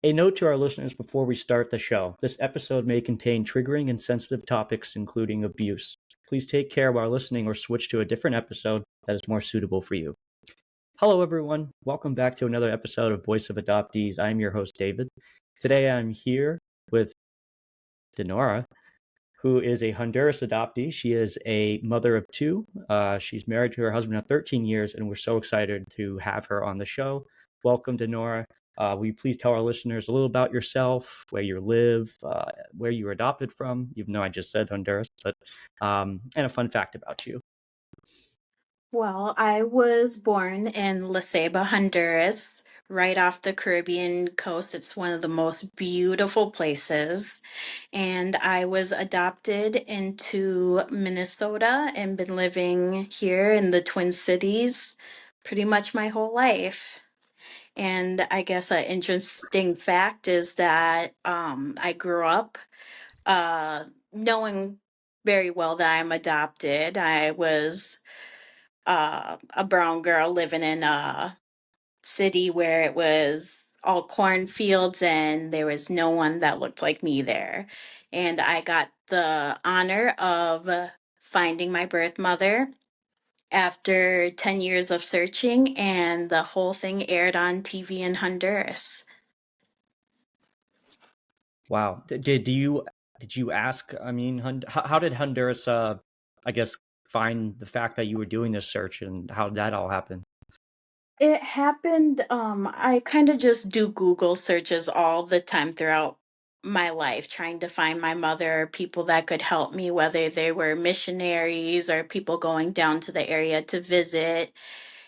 A note to our listeners before we start the show. This episode may contain triggering and sensitive topics, including abuse. Please take care while listening or switch to a different episode that is more suitable for you. Hello, everyone. Welcome back to another episode of Voice of Adoptees. I'm your host, David. Today I'm here with Dinora, who is a Honduras adoptee. She is a mother of two. She's married to her husband of 13 years, and we're so excited to have her on the show. Welcome, Dinora. Will you please tell our listeners a little about yourself, where you live, where you were adopted from, even though I just said Honduras, but and a fun fact about you. Well, I was born in La Ceiba, Honduras, right off the Caribbean coast. It's one of the most beautiful places. And I was adopted into Minnesota and been living here in the Twin Cities pretty much my whole life. And I guess an interesting fact is that I grew up uh, knowing very well that I'm adopted. I was a brown girl living in a city where it was all cornfields and there was no one that looked like me there. And I got the honor of finding my birth mother after 10 years of searching, and the whole thing aired on TV in Honduras. Wow. Did you ask? I mean, how did Honduras, I guess, find the fact that you were doing this search, and how did that all happen? It happened, I kind of just do Google searches all the time throughout my life, trying to find my mother, people that could help me, whether they were missionaries or people going down to the area to visit.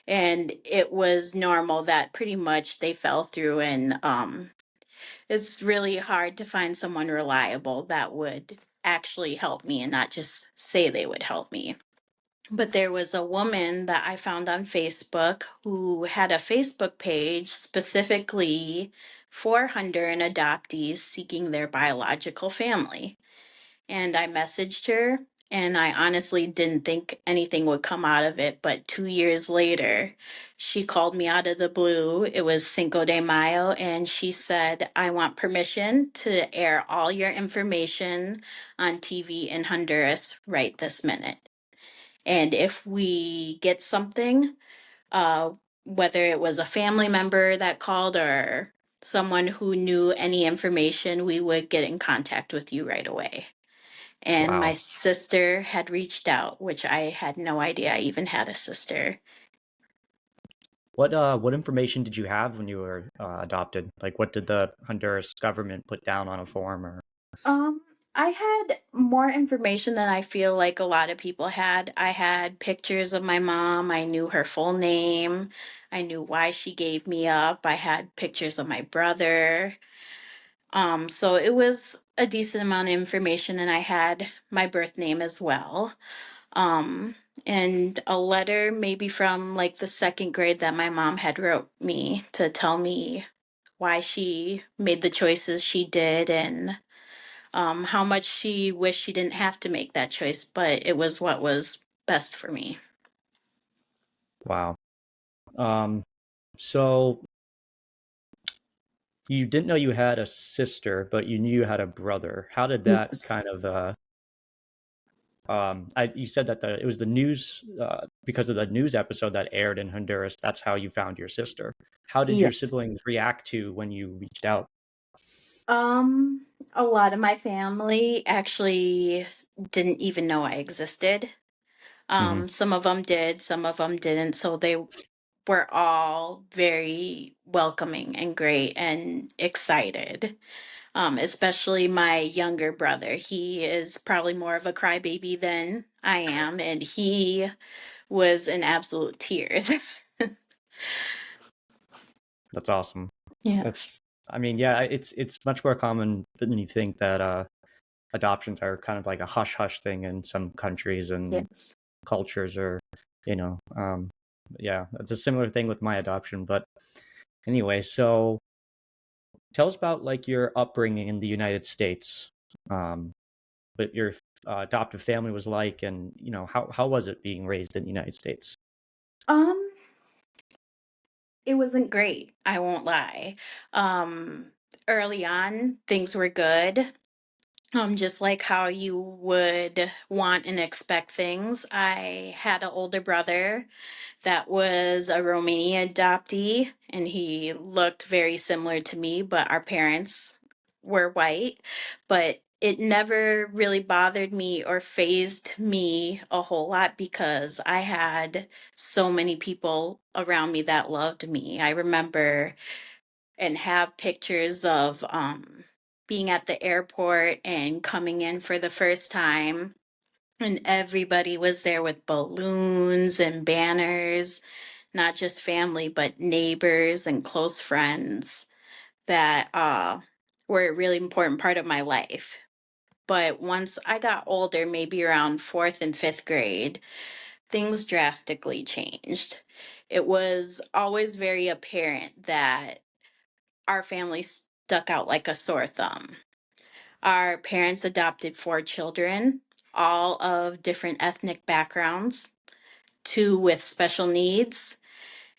And it was normal that pretty much they fell through, and it's really hard to find someone reliable that would actually help me and not just say they would help me. But there was a woman that I found on Facebook who had a Facebook page specifically for Honduran adoptees seeking their biological family. And I messaged her, and I honestly didn't think anything would come out of it. But 2 years later, she called me out of the blue. It was Cinco de Mayo, and she said, I want permission to air all your information on TV in Honduras right this minute. And if we get something, uh, whether it was a family member that called or someone who knew any information, we would get in contact with you right away. And my Wow. sister had reached out, which I had no idea I even had a sister. What information did you have when you were adopted? Like, what did the Honduras government put down on a form, or? Um, I had more information than I feel like a lot of people had. I had pictures of my mom. I knew her full name. I knew why she gave me up. I had pictures of my brother. So it was a decent amount of information, and I had my birth name as well. Um, and a letter maybe from like the second grade that my mom had wrote me to tell me why she made the choices she did, and how much she wished she didn't have to make that choice, but it was what was best for me. Wow. Um, so you didn't know you had a sister, but you knew you had a brother. How did that Yes. kind of you said that it was the news, because of the news episode that aired in Honduras. That's how you found your sister. How did your Yes. siblings react to when you reached out? A lot of my family actually didn't even know I existed. Hmm. Some of them did, some of them didn't. So they were all very welcoming and great and excited. Especially my younger brother. He is probably more of a crybaby than I am, and he was in absolute tears. That's awesome. Yes. That's, I mean, yeah, it's much more common than you think that adoptions are kind of like a hush hush thing in some countries and Yes. cultures, or you know, yeah, it's a similar thing with my adoption. But anyway, so tell us about like your upbringing in the United States, um, what your adoptive family was like, and how was it being raised in the United States? Um, it wasn't great, I won't lie. Um, Early on, things were good. Just like how you would want and expect things. I had an older brother that was a Romanian adoptee, and he looked very similar to me, but our parents were white. But it never really bothered me or phased me a whole lot because I had so many people around me that loved me. I remember and have pictures of being at the airport and coming in for the first time. And everybody was there with balloons and banners, not just family, but neighbors and close friends that were a really important part of my life. But once I got older, maybe around fourth and fifth grade, things drastically changed. It was always very apparent that our family stuck out like a sore thumb. Our parents adopted four children, all of different ethnic backgrounds, two with special needs.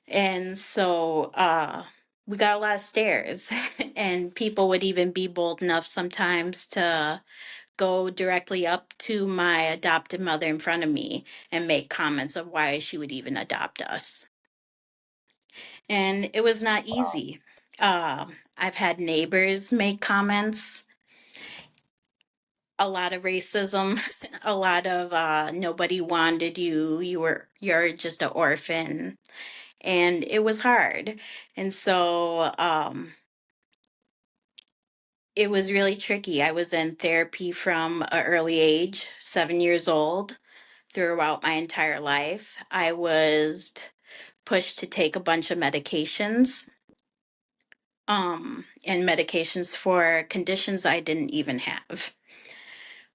And so we got a lot of stares, and people would even be bold enough sometimes to go directly up to my adopted mother in front of me and make comments of why she would even adopt us. And it was not easy. I've had neighbors make comments, a lot of racism, a lot of nobody wanted you. You're just an orphan, and it was hard. And so it was really tricky. I was in therapy from an early age, 7 years old, throughout my entire life. I was pushed to take a bunch of medications, and medications for conditions I didn't even have.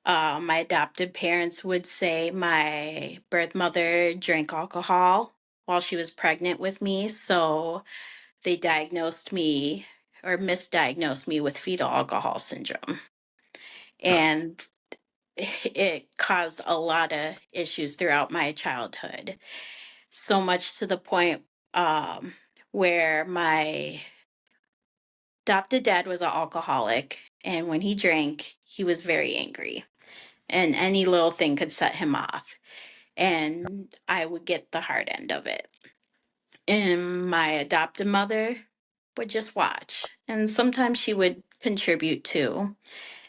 My adopted parents would say my birth mother drank alcohol while she was pregnant with me, so they diagnosed me or misdiagnosed me with fetal alcohol syndrome. And it caused a lot of issues throughout my childhood. So much to the point um, where my adopted dad was an alcoholic, and when he drank, he was very angry, and any little thing could set him off. And I would get the hard end of it. And my adopted mother would just watch. And sometimes she would contribute too.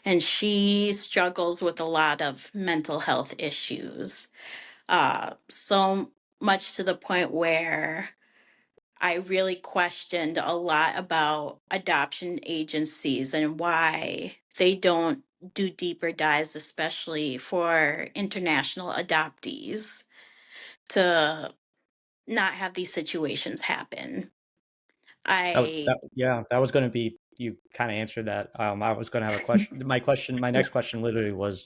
And she struggles with a lot of mental health issues. So much to the point where I really questioned a lot about adoption agencies and why they don't do deeper dives, especially for international adoptees, to not have these situations happen. I, That was going to be, you kind of answered that. I was going to have a question. My yeah, next question literally was,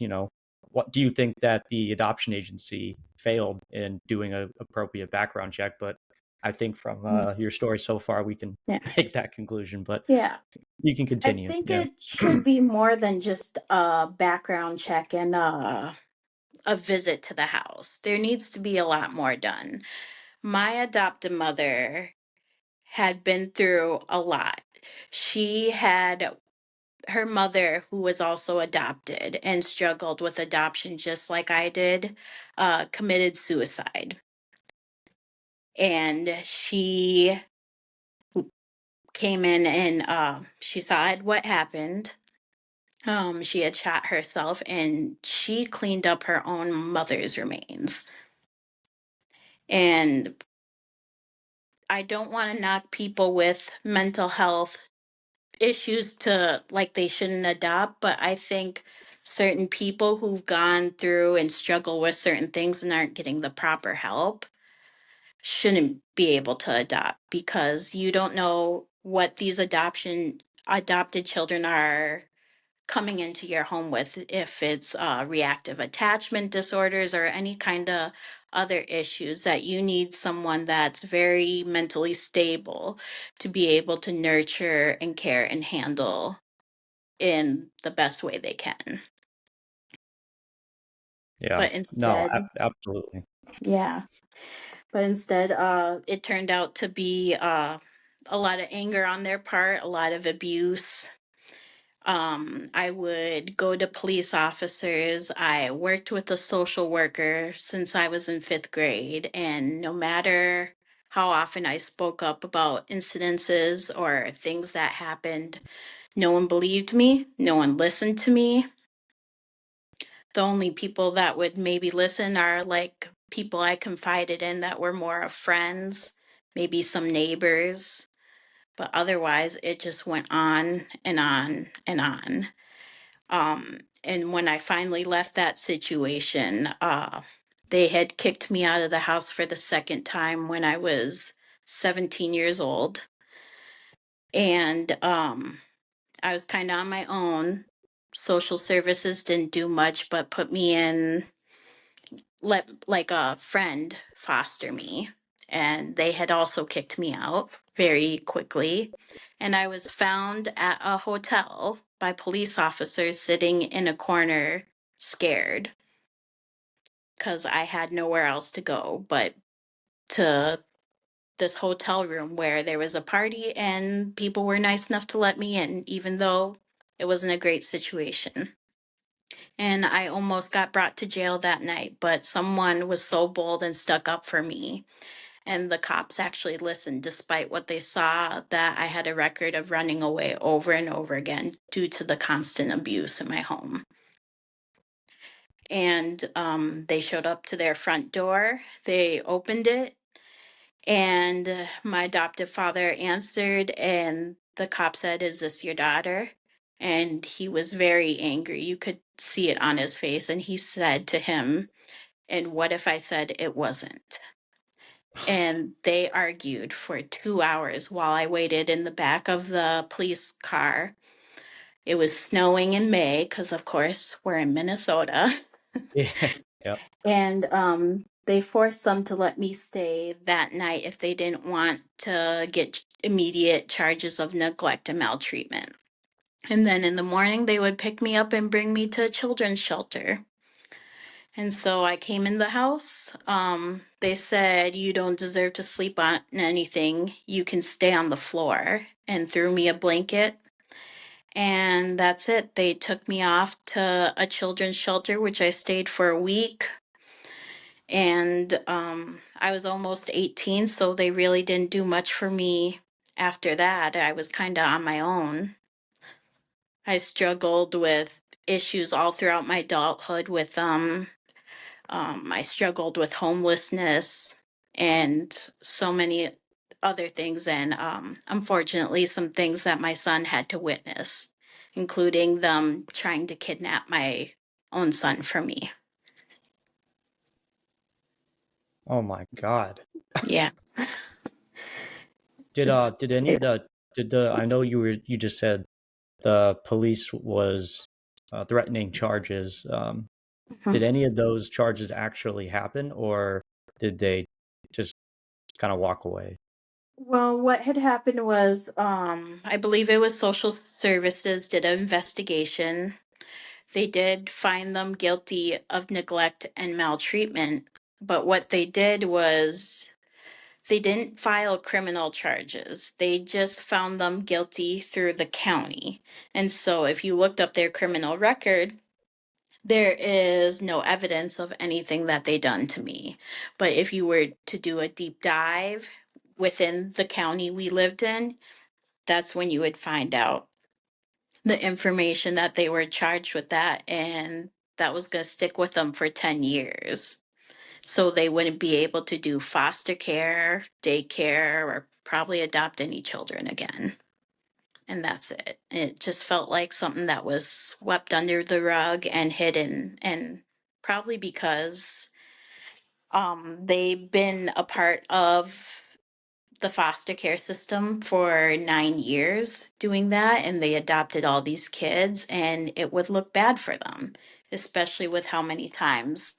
what do you think that the adoption agency failed in doing a appropriate background check? But I think from mm, your story so far, we can yeah, make that conclusion. But yeah. you can I continue. think Yeah. it should be more than just a background check and a visit to the house. There needs to be a lot more done. My adopted mother had been through a lot. She had her mother, who was also adopted and struggled with adoption just like I did, committed suicide. And she came in and she saw what happened. She had shot herself and she cleaned up her own mother's remains. And I don't want to knock people with mental health issues to like they shouldn't adopt, but I think certain people who've gone through and struggle with certain things and aren't getting the proper help shouldn't be able to adopt because you don't know what these adopted children are coming into your home with, if it's reactive attachment disorders or any kind of other issues, that you need someone that's very mentally stable to be able to nurture and care and handle in the best way they can. Yeah. But No, instead, absolutely. yeah, but instead, it turned out to be a lot of anger on their part, a lot of abuse. I would go to police officers. I worked with a social worker since I was in fifth grade, and no matter how often I spoke up about incidences or things that happened, no one believed me, no one listened to me. The only people that would maybe listen are like people I confided in that were more of friends, maybe some neighbors, but otherwise it just went on and on and on. And when I finally left that situation, they had kicked me out of the house for the second time when I was 17 years old. And I was kind of on my own. Social services didn't do much but put me in, let like a friend foster me. And they had also kicked me out very quickly. And I was found at a hotel by police officers sitting in a corner, scared, because I had nowhere else to go but to this hotel room where there was a party and people were nice enough to let me in, even though it wasn't a great situation. And I almost got brought to jail that night, but someone was so bold and stuck up for me. And the cops actually listened despite what they saw, that I had a record of running away over and over again due to the constant abuse in my home. And they showed up to their front door. They opened it, and my adoptive father answered, and the cop said, "Is this your daughter?" And he was very angry. You could see it on his face. And he said to him, "And what if I said it wasn't?" And they argued for 2 hours while I waited in the back of the police car. It was snowing in May because, of course, we're in Minnesota. Yeah. Yep. And they forced them to let me stay that night if they didn't want to get immediate charges of neglect and maltreatment. And then in the morning, they would pick me up and bring me to a children's shelter. And so I came in the house. They said, "You don't deserve to sleep on anything. You can stay on the floor," and threw me a blanket. And that's it. They took me off to a children's shelter, which I stayed for a week. And I was almost 18, so they really didn't do much for me after that. I was kind of on my own. I struggled with issues all throughout my adulthood with I struggled with homelessness and so many other things, and unfortunately, some things that my son had to witness, including them trying to kidnap my own son from me. Oh my God. Yeah. Did It's did any of the I know you just said the police was threatening charges. Did Mhm. any of those charges actually happen, or did they just kind of walk away? Well, what had happened was, I believe it was social services did an investigation. They did find them guilty of neglect and maltreatment, but what they did was they didn't file criminal charges. They just found them guilty through the county. And so if you looked up their criminal record, there is no evidence of anything that they done to me. But if you were to do a deep dive within the county we lived in, that's when you would find out the information that they were charged with that, and that was going to stick with them for 10 years. So they wouldn't be able to do foster care, daycare, or probably adopt any children again. And that's it. It just felt like something that was swept under the rug and hidden. And probably because they've been a part of the foster care system for 9 years doing that, and they adopted all these kids, and it would look bad for them, especially with how many times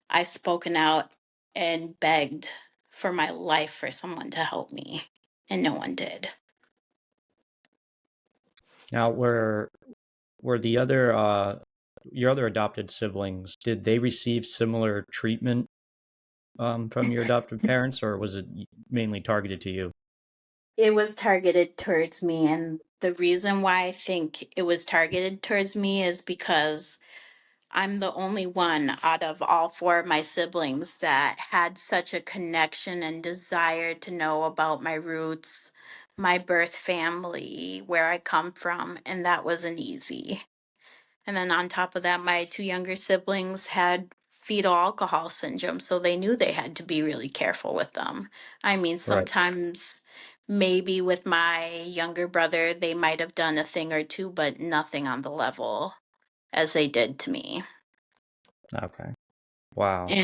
I've spoken out and begged for my life for someone to help me, and no one did. Now, were the other your other adopted siblings, did they receive similar treatment from your adoptive parents, or was it mainly targeted to you? It was targeted towards me, and the reason why I think it was targeted towards me is because I'm the only one out of all four of my siblings that had such a connection and desire to know about my roots, my birth family, where I come from, and that wasn't easy. And then on top of that, my two younger siblings had fetal alcohol syndrome, so they knew they had to be really careful with them. I mean, Right. sometimes maybe with my younger brother, they might have done a thing or two, but nothing on the level as they did to me. Okay. Wow.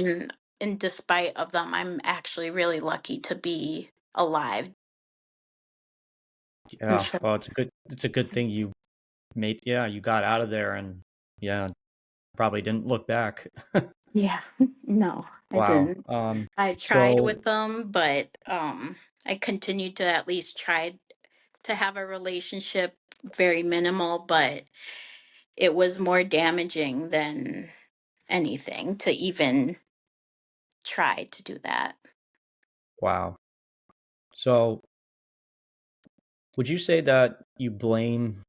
And despite of them, I'm actually really lucky to be alive. And Yeah. so, Well, it's a good thing you made, yeah, you got out of there and yeah, probably didn't look back. yeah, no, I Wow. didn't. I tried So with them, but I continued to at least try to have a relationship, very minimal, but it was more damaging than anything to even try to do that. wow. So would you say that you blame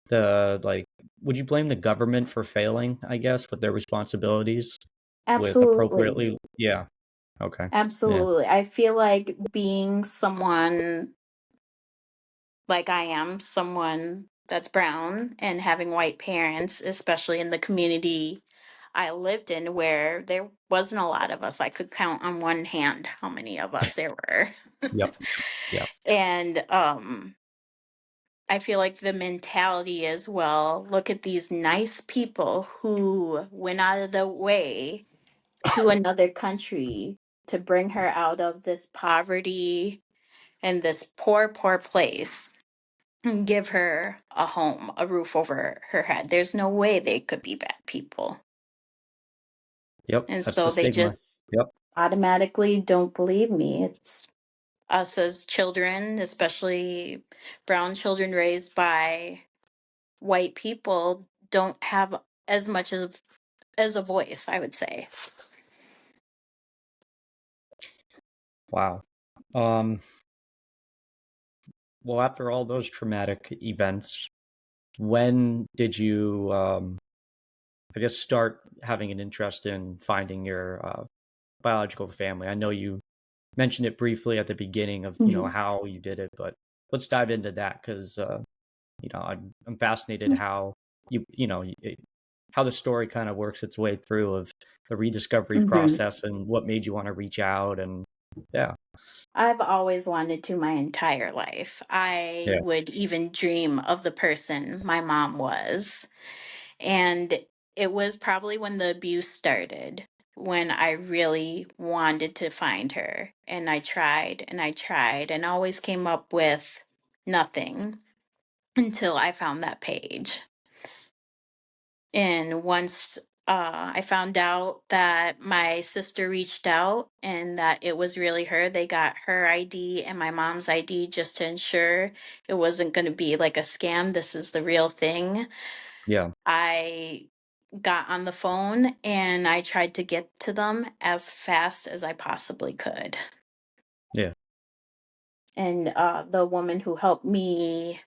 the like would you blame the government for failing, I guess, with their responsibilities with Absolutely. appropriately, yeah. Okay. Yeah. Absolutely. I feel like being someone like I am, someone that's brown and having white parents, especially in the community I lived in where there wasn't a lot of us. I could count on one hand how many of us there were. Yep. Yep. And I feel like the mentality is, well, look at these nice people who went out of the way to another country to bring her out of this poverty and this poor, poor place and give her a home, a roof over her head. There's no way they could be bad people. Yep. And That's the so they stigma. just Yep. automatically don't believe me. It's us as children, especially brown children raised by white people, don't have as much as a voice, I would say. Wow. Um, well, after all those traumatic events, when did you, I guess, start having an interest in finding your biological family? I know you mentioned it briefly at the beginning of, Mhm. how you did it, but let's dive into that because, I'm fascinated how how the story kind of works its way through of the rediscovery Mhm. process and what made you want to reach out and yeah, I've always wanted to my entire life. I yeah, would even dream of the person my mom was. And it was probably when the abuse started when I really wanted to find her. And I tried and always came up with nothing until I found that page. And once I found out that my sister reached out and that it was really her, they got her ID and my mom's ID just to ensure it wasn't going to be like a scam. This is the real thing. yeah, I got on the phone and I tried to get to them as fast as I possibly could. yeah. And the woman who helped me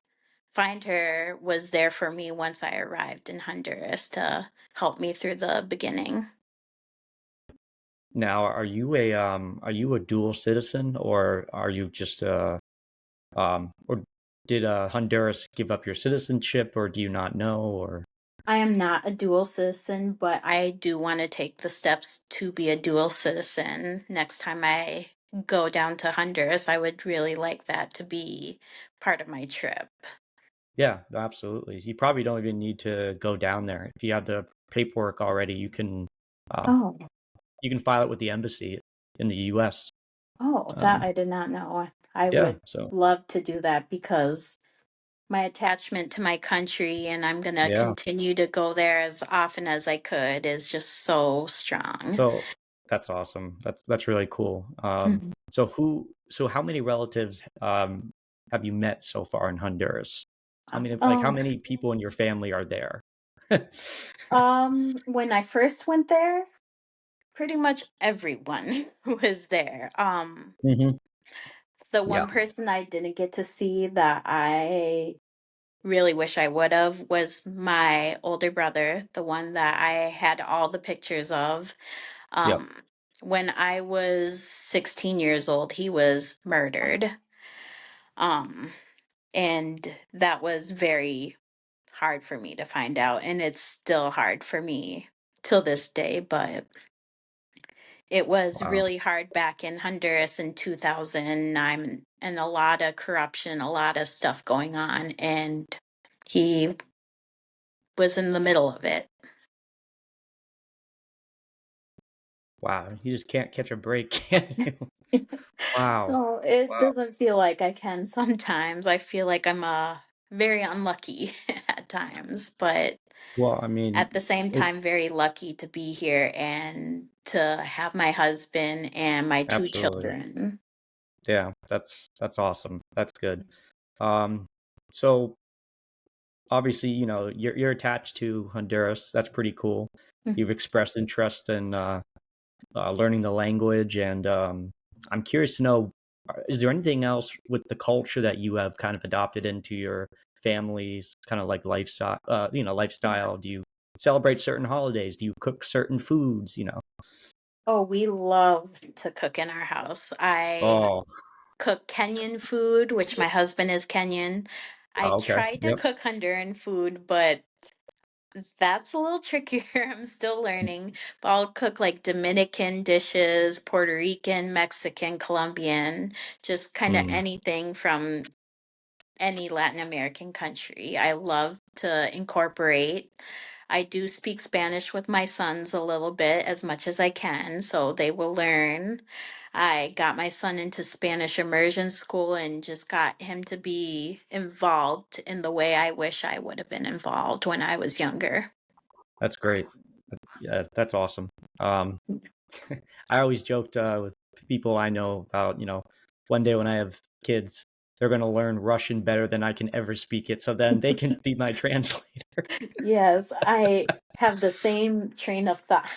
find her was there for me once I arrived in Honduras to help me through the beginning. Now, are you a dual citizen or are you just or did Honduras give up your citizenship or do you not know or I am not a dual citizen, but I do want to take the steps to be a dual citizen. Next time I go down to Honduras, I would really like that to be part of my trip. yeah, no, absolutely. You probably don't even need to go down there. If you have the paperwork already, um, Oh, you can file it with the embassy in the US. oh, that Um, I did not know. I yeah, would so love to do that because my attachment to my country, and I'm going to yeah. continue to go there as often as I could, is just so strong. So that's awesome. That's really cool. Mhm. So how many relatives have you met so far in Honduras? How Um, many people in your family are there? when I first went there, pretty much everyone was there. Mhm. The Yeah. one person I didn't get to see that I really wish I would have was my older brother, the one that I had all the pictures of. Yep. Um, when I was 16 years old, he was murdered. Um, and that was very hard for me to find out. And it's still hard for me till this day, but it was Wow. really hard back in Honduras in 2009 and a lot of corruption, a lot of stuff going on. And he was in the middle of it. Wow. You just can't catch a break, can you? Wow. No, it Wow. doesn't feel like I can sometimes. I feel like I'm very unlucky at times, but Well, I at mean, the same it, time, very lucky to be here and to have my husband and my two absolutely. children. Yeah, that's awesome. That's good. Um, so obviously, you're attached to Honduras. That's pretty cool. Mhm. You've expressed interest in learning the language, and I'm curious to know, is there anything else with the culture that you have kind of adopted into your family's kind of like lifestyle? Lifestyle. Do you celebrate certain holidays? Do you cook certain foods? Oh, we love to cook in our house. I Oh, cook Kenyan food, which my husband is Kenyan. I okay. tried to Yep. cook Honduran food, but that's a little trickier. I'm still learning. But I'll cook like Dominican dishes, Puerto Rican, Mexican, Colombian, just kind of Mm, anything from any Latin American country. I love to incorporate. I do speak Spanish with my sons a little bit as much as I can, so they will learn. I got my son into Spanish immersion school and just got him to be involved in the way I wish I would have been involved when I was younger. that's great. Yeah, that's awesome. Um, I always joked with people I know about, one day when I have kids, they're going to learn Russian better than I can ever speak it. So then they can be my translator. Yes, I have the same train of thought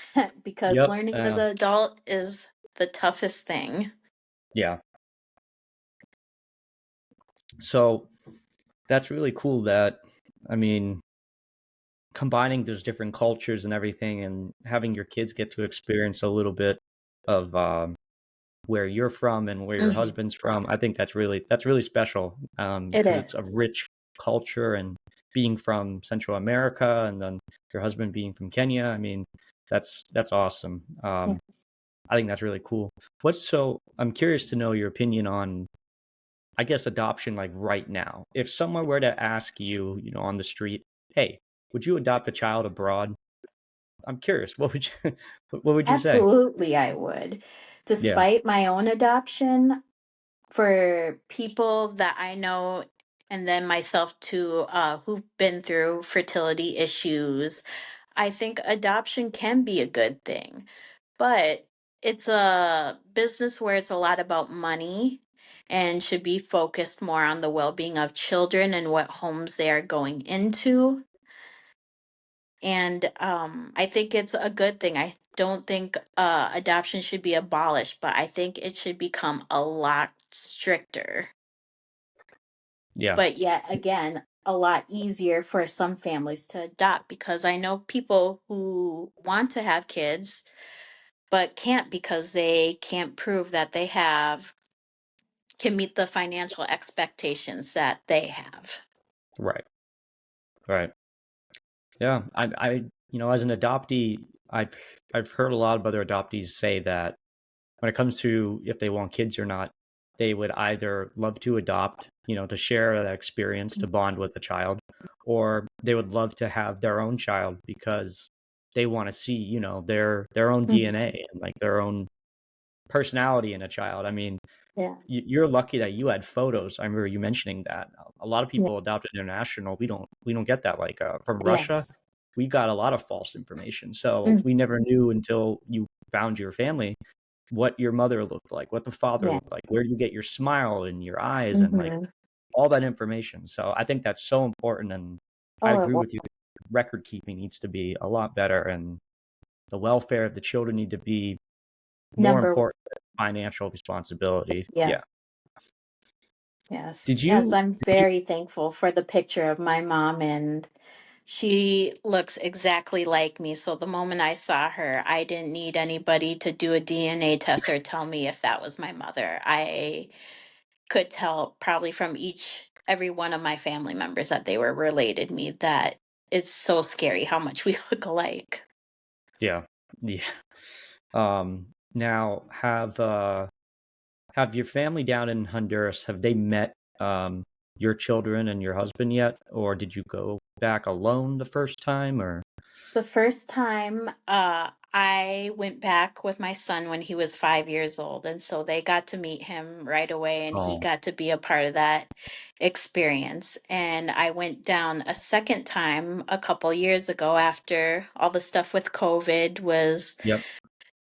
because Yep. learning as an adult is the toughest thing. Yeah. So that's really cool that, I mean, combining those different cultures and everything and having your kids get to experience a little bit of where you're from and where your Mhm. husband's from. I think that's really special It because it's a is. rich culture and being from Central America and then your husband being from Kenya. I mean, that's awesome. Yes. I think that's really cool. I'm curious to know your opinion on, I guess, adoption like right now. If someone were to ask you, on the street, hey, would you adopt a child abroad? I'm curious. What would you what would you say? Absolutely, I would. Yeah. Despite my own adoption, for people that I know and then myself too, who've been through fertility issues, I think adoption can be a good thing. But it's a business where it's a lot about money and should be focused more on the well-being of children and what homes they are going into. And I think it's a good thing. I don't think adoption should be abolished, but I think it should become a lot stricter. Yeah. But yet again, a lot easier for some families to adopt because I know people who want to have kids but can't because they can't prove that they have can meet the financial expectations that they have. Right. Right. Yeah, as an adoptee, I've heard a lot of other adoptees say that when it comes to if they want kids or not, they would either love to adopt, to share that experience, to bond with the child, or they would love to have their own child because they want to see, their own Mhm. DNA and like their own personality in a child. I mean, Yeah. you're lucky that you had photos. I remember you mentioning that. A lot of Yeah. people adopted international. We don't get that. Like from Russia, Yes. we got a lot of false information. So Mm. we never knew until you found your family what your mother looked like, what the father Yeah. looked like, where do you get your smile and your eyes and like Hmm. all that information. So I think that's so important, and I Oh, it agree was with you. Record keeping needs to be a lot better, and the welfare of the children need to be more number one. important than financial responsibility. Yeah. Yeah. Yes. Did Yes, you I'm very thankful for the picture of my mom, and she looks exactly like me. So the moment I saw her, I didn't need anybody to do a DNA test or tell me if that was my mother. I could tell probably from every one of my family members that they were related me, that it's so scary how much we look alike. Yeah. Yeah. Now have your family down in Honduras, have they met your children and your husband yet? Or did you go back alone the first time or The first time, I went back with my son when he was 5 years old, and so they got to meet him right away, and he oh, got to be a part of that experience. And I went down a second time a couple years ago after all the stuff with COVID was yep.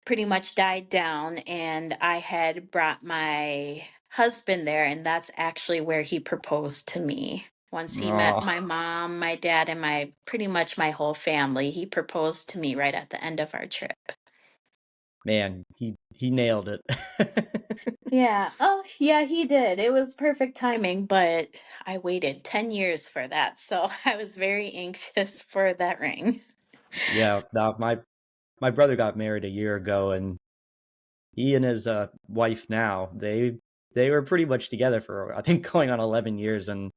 pretty much died down, and I had brought my husband there, and that's actually where he proposed to me. Once he met Oh, my mom, my dad, and my pretty much my whole family, he proposed to me right at the end of our trip. man, he nailed it. Yeah. Oh, yeah, he did. It was perfect timing, but I waited 10 years for that. So I was very anxious for that ring. Yeah, no, my brother got married a year ago, and he and his wife now, they were pretty much together for I think going on 11 years, and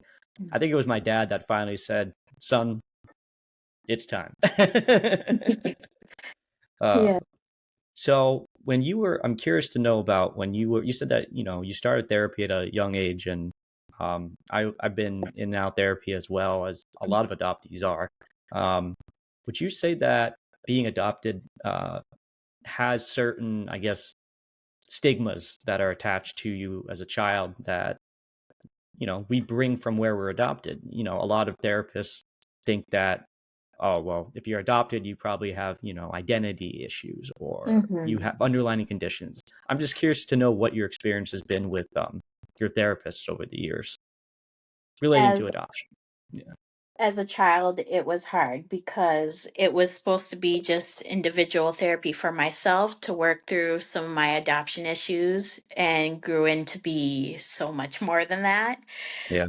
I think it was my dad that finally said, "Son, it's time." uh, Yeah. so when you were, I'm curious to know about when you said that, you started therapy at a young age, and I've been in and out therapy as well as a lot of adoptees are. Um, would you say that being adopted has certain, I guess, stigmas that are attached to you as a child that we bring from where we're adopted? A lot of therapists think that, oh, well, if you're adopted, you probably have, identity issues or you Hmm. have underlying conditions. I'm just curious to know what your experience has been with your therapists over the years relating to As adoption. Yeah. as a child, it was hard because it was supposed to be just individual therapy for myself to work through some of my adoption issues, and grew into be so much more than that. Yeah.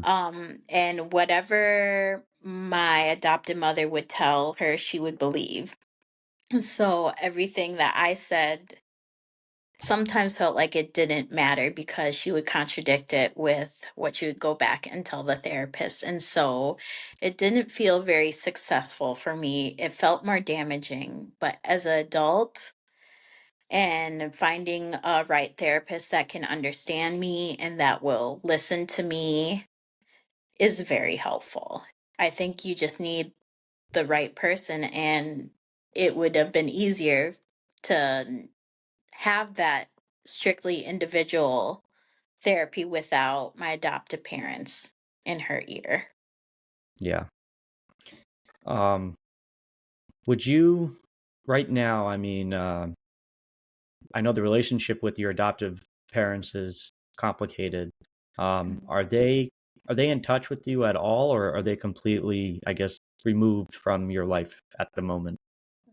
And whatever my adopted mother would tell her, she would believe. So everything that I said sometimes felt like it didn't matter because she would contradict it with what she would go back and tell the therapist. And so it didn't feel very successful for me. It felt more damaging. But as an adult, and finding a right therapist that can understand me and that will listen to me is very helpful. I think you just need the right person, and it would have been easier to have that strictly individual therapy without my adoptive parents in her ear. Yeah. Um, would you, right now, I mean, I know the relationship with your adoptive parents is complicated. Are they in touch with you at all, or are they completely, I guess, removed from your life at the moment?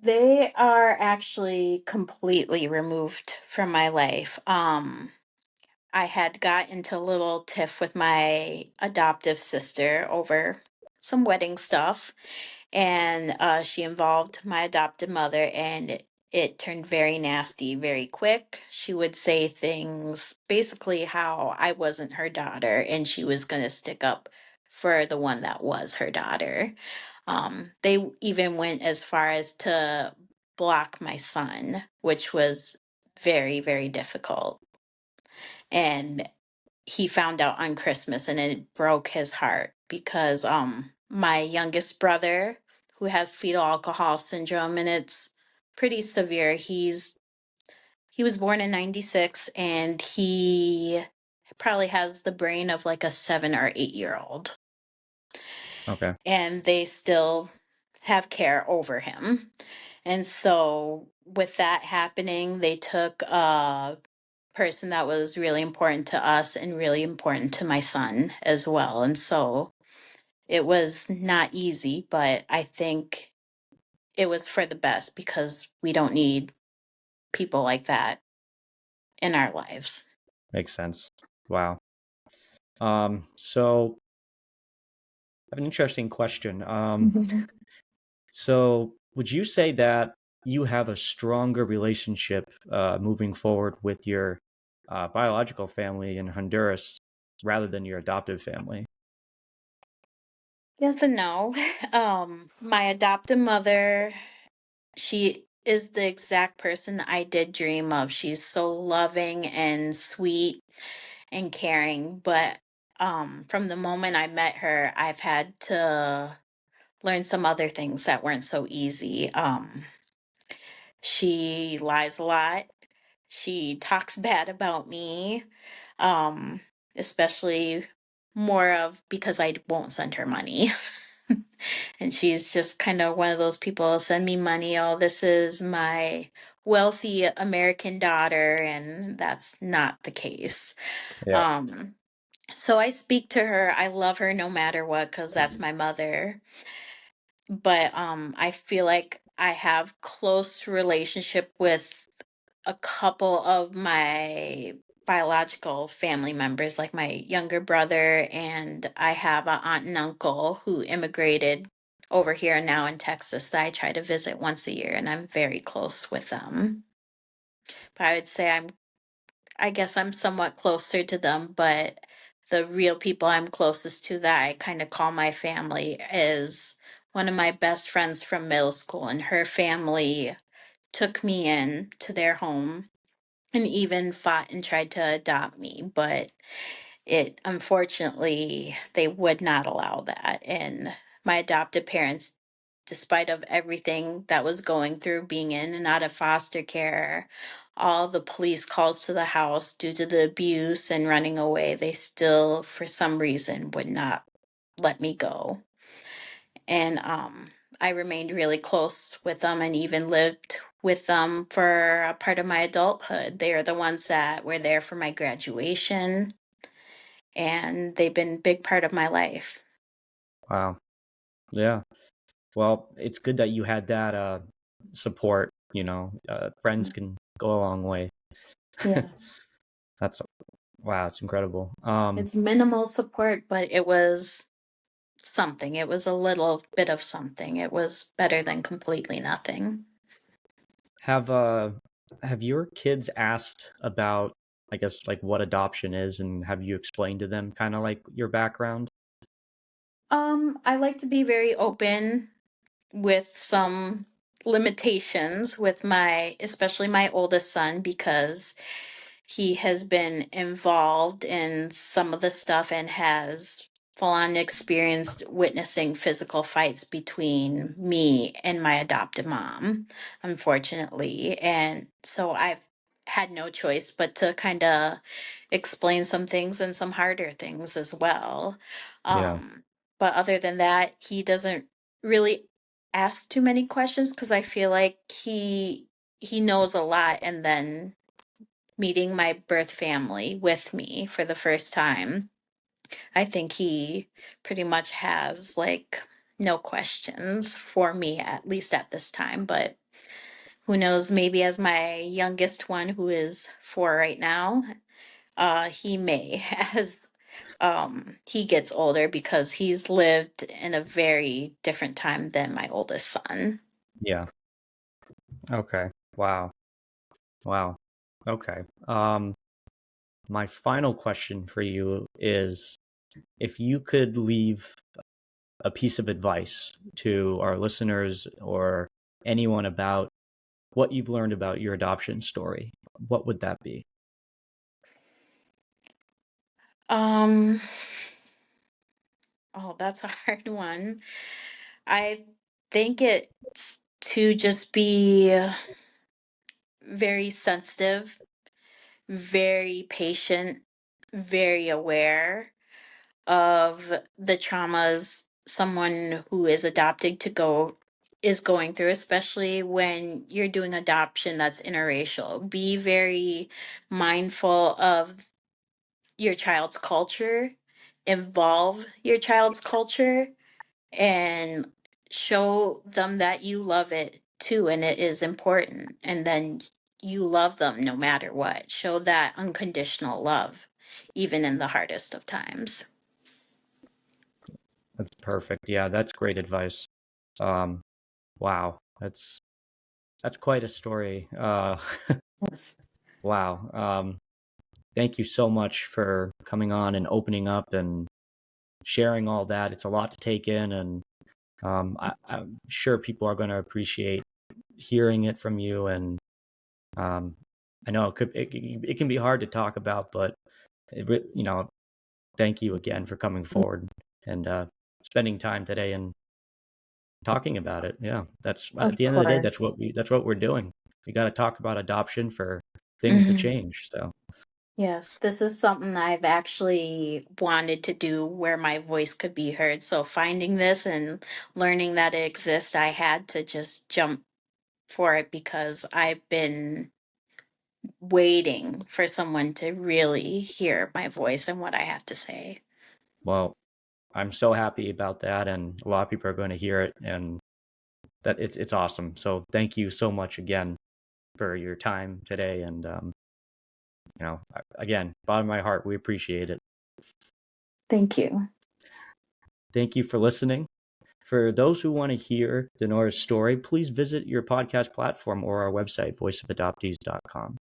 They are actually completely removed from my life. I had got into a little tiff with my adoptive sister over some wedding stuff, and she involved my adopted mother, and it turned very nasty very quick. She would say things basically how I wasn't her daughter, and she was going to stick up for the one that was her daughter. They even went as far as to block my son, which was very, very difficult. And he found out on Christmas, and it broke his heart because my youngest brother, who has fetal alcohol syndrome, and it's pretty severe. He was born in 96, and he probably has the brain of like a 7 or 8 year old, Okay. and they still have care over him. And so with that happening, they took a person that was really important to us and really important to my son as well. And so it was not easy, but I think it was for the best because we don't need people like that in our lives. Makes sense. Wow. So I have an interesting question. Mhm. So would you say that you have a stronger relationship moving forward with your biological family in Honduras rather than your adoptive family? Yes and no. My adoptive mother, she is the exact person I did dream of. She's so loving and sweet and caring, but from the moment I met her, I've had to learn some other things that weren't so easy. She lies a lot. She talks bad about me, um, especially more of because I won't send her money. And she's just kind of one of those people, send me money. Oh, this is my wealthy American daughter, and that's not the case. Yeah. Um, so I speak to her. I love her no matter what because that's my mother. But I feel like I have close relationship with a couple of my biological family members, like my younger brother, and I have an aunt and uncle who immigrated over here now in Texas that I try to visit once a year, and I'm very close with them. But I would say I guess I'm somewhat closer to them, but the real people I'm closest to that I kind of call my family is one of my best friends from middle school, and her family took me in to their home and even fought and tried to adopt me, but it unfortunately they would not allow that. And my adoptive parents, despite of everything that was going through being in and out of foster care, all the police calls to the house due to the abuse and running away, they still for some reason would not let me go. And I remained really close with them and even lived with them for a part of my adulthood. They are the ones that were there for my graduation, and they've been a big part of my life. Wow. Yeah. Well, it's good that you had that support, friends can go a long way. Yes. That's wow, it's incredible. It's minimal support, but it was something. It was a little bit of something. It was better than completely nothing. Have have your kids asked about, I guess, like what adoption is, and have you explained to them kind of like your background? I like to be very open with some limitations with especially my oldest son, because he has been involved in some of the stuff and has full on experienced witnessing physical fights between me and my adopted mom, unfortunately. And so I've had no choice but to kind of explain some things and some harder things as well. Yeah, But other than that, he doesn't really ask too many questions because I feel like he knows a lot. And then meeting my birth family with me for the first time, I think he pretty much has like no questions for me, at least at this time. But who knows, maybe as my youngest one, who is 4 right now, he may as he gets older because he's lived in a very different time than my oldest son. yeah. Okay. Wow. Wow. Okay. My final question for you is if you could leave a piece of advice to our listeners or anyone about what you've learned about your adoption story, what would that be? Um, oh, that's a hard one. I think it's to just be very sensitive, very patient, very aware of the traumas someone who is adopted to go is going through, especially when you're doing adoption that's interracial. Be very mindful of your child's culture, involve your child's culture, and show them that you love it too and it is important, and then you love them no matter what. Show that unconditional love. even in the hardest of times. That's perfect. Yeah, that's great advice. Um, wow, that's quite a story. Yes. Wow. Thank you so much for coming on and opening up and sharing all that. It's a lot to take in, and I'm sure people are going to appreciate hearing it from you. And um, I know it can be hard to talk about, but thank you again for coming forward and spending time today and talking about it. Yeah, that's at Of the end of the day, course. that's what we're doing. We got to talk about adoption for things to Mhm. change. So, Yes, this is something I've actually wanted to do where my voice could be heard. So finding this and learning that it exists, I had to just jump for it because I've been waiting for someone to really hear my voice and what I have to say. well, I'm so happy about that, and a lot of people are going to hear it, and that it's awesome. So, thank you so much again for your time today, and again, bottom of my heart, we appreciate it. Thank you. Thank you for listening. For those who want to hear Dinora's story, please visit your podcast platform or our website, voiceofadoptees.com.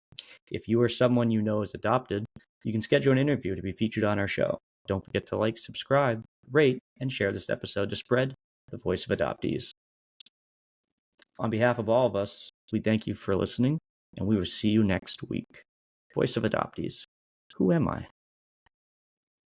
If you or someone you know is adopted, you can schedule an interview to be featured on our show. Don't forget to like, subscribe, rate, and share this episode to spread the voice of adoptees. On behalf of all of us, we thank you for listening, and we will see you next week. Voice of Adoptees. Who am I?